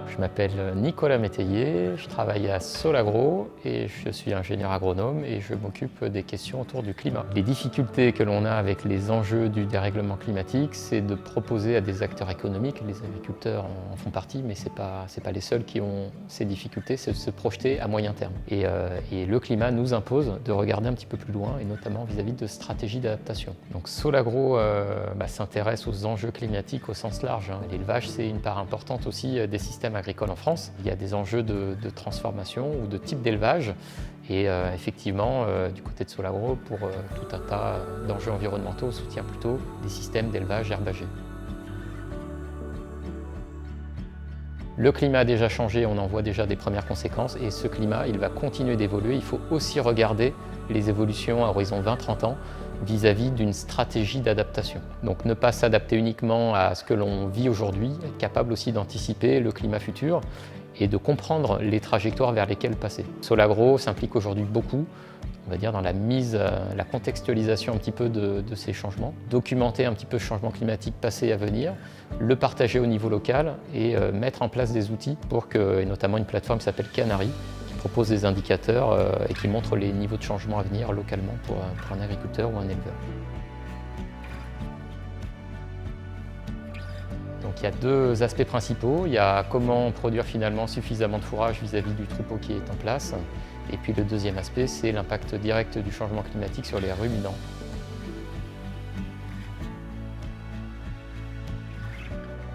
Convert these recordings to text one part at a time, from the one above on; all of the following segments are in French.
Je m'appelle Nicolas Métayer, je travaille à Solagro et je suis ingénieur agronome et je m'occupe des questions autour du climat. Les difficultés que l'on a avec les enjeux du dérèglement climatique, c'est de proposer à des acteurs économiques, les agriculteurs en font partie, mais ce n'est pas les seuls qui ont ces difficultés, c'est de se projeter à moyen terme. Et le climat nous impose de regarder un petit peu plus loin et notamment vis-à-vis de stratégies d'adaptation. Donc Solagro s'intéresse aux enjeux climatiques au sens large. L'élevage, c'est une part importante aussi des systèmes agricoles en France. Il y a des enjeux de transformation ou de type d'élevage et effectivement, du côté de Solagro, pour tout un tas d'enjeux environnementaux, on soutient plutôt des systèmes d'élevage herbagé. Le climat a déjà changé, on en voit déjà des premières conséquences et ce climat, il va continuer d'évoluer. Il faut aussi regarder les évolutions à horizon 20-30 ans vis-à-vis d'une stratégie d'adaptation. Donc ne pas s'adapter uniquement à ce que l'on vit aujourd'hui, être capable aussi d'anticiper le climat futur et de comprendre les trajectoires vers lesquelles passer. Solagro s'implique aujourd'hui beaucoup, on va dire, dans la contextualisation un petit peu de ces changements, documenter un petit peu ce changement climatique passé et à venir, le partager au niveau local et mettre en place des outils pour que, et notamment une plateforme qui s'appelle Canary, qui propose des indicateurs et qui montre les niveaux de changement à venir localement pour un agriculteur ou un éleveur. Donc il y a deux aspects principaux. Il y a comment produire finalement suffisamment de fourrage vis-à-vis du troupeau qui est en place. Et puis le deuxième aspect, c'est l'impact direct du changement climatique sur les ruminants.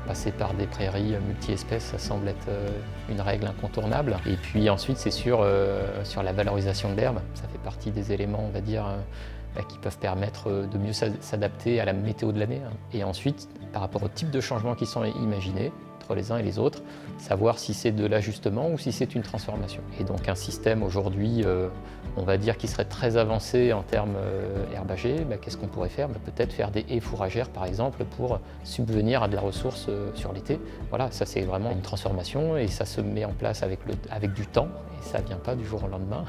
Passer par des prairies multi-espèces, ça semble être une règle incontournable. Et puis ensuite, c'est sur la valorisation de l'herbe. Ça fait partie des éléments, on va dire, qui peuvent permettre de mieux s'adapter à la météo de l'année. Et ensuite, par rapport au type de changements qui sont imaginés, entre les uns et les autres, savoir si c'est de l'ajustement ou si c'est une transformation. Et donc un système aujourd'hui, on va dire, qui serait très avancé en termes herbagers, qu'est-ce qu'on pourrait faire? Peut-être faire des haies fourragères par exemple pour subvenir à de la ressource sur l'été. Voilà, ça c'est vraiment une transformation et ça se met en place avec du temps et ça ne vient pas du jour au lendemain.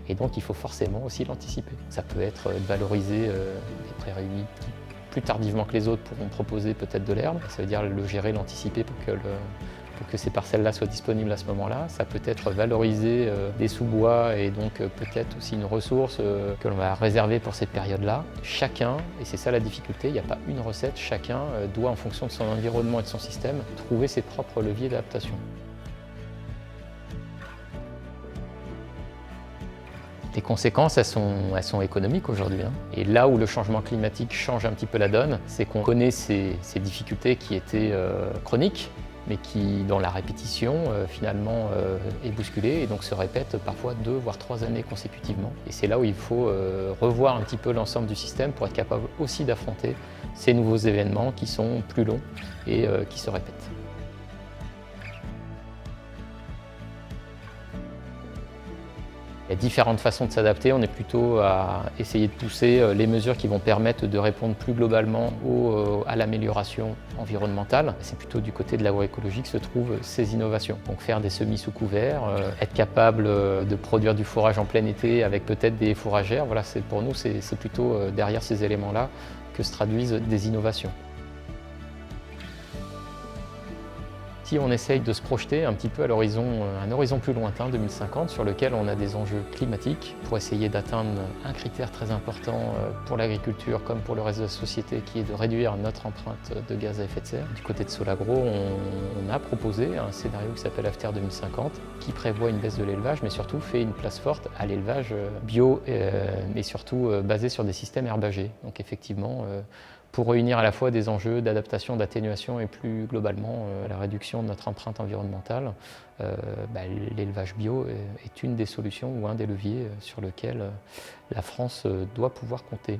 Et donc il faut forcément aussi l'anticiper. Ça peut être de valoriser des prairies humides qui plus tardivement que les autres pourront proposer peut-être de l'herbe. Ça veut dire le gérer, l'anticiper pour que ces parcelles-là soient disponibles à ce moment-là. Ça peut être valoriser des sous-bois et donc peut-être aussi une ressource que l'on va réserver pour cette période-là. Chacun, et c'est ça la difficulté, il n'y a pas une recette, chacun doit en fonction de son environnement et de son système trouver ses propres leviers d'adaptation. Les conséquences, elles sont économiques aujourd'hui. Et là où le changement climatique change un petit peu la donne, c'est qu'on connaît ces difficultés qui étaient chroniques, mais qui, dans la répétition, finalement, est bousculée et donc se répète parfois 2 voire 3 années consécutivement. Et c'est là où il faut revoir un petit peu l'ensemble du système pour être capable aussi d'affronter ces nouveaux événements qui sont plus longs et qui se répètent. Il y a différentes façons de s'adapter. On est plutôt à essayer de pousser les mesures qui vont permettre de répondre plus globalement à l'amélioration environnementale. C'est plutôt du côté de l'agroécologie que se trouvent ces innovations. Donc faire des semis sous couvert, être capable de produire du fourrage en plein été avec peut-être des fourragères. Voilà, pour nous, c'est plutôt derrière ces éléments-là que se traduisent des innovations. Si on essaye de se projeter un petit peu à un horizon plus lointain, 2050, sur lequel on a des enjeux climatiques, pour essayer d'atteindre un critère très important pour l'agriculture comme pour le reste de la société, qui est de réduire notre empreinte de gaz à effet de serre. Du côté de Solagro, on a proposé un scénario qui s'appelle After 2050, qui prévoit une baisse de l'élevage, mais surtout fait une place forte à l'élevage bio, et surtout basé sur des systèmes herbagés. Donc effectivement, pour réunir à la fois des enjeux d'adaptation, d'atténuation et plus globalement la réduction de notre empreinte environnementale, l'élevage bio est une des solutions ou un des leviers sur lequel la France doit pouvoir compter.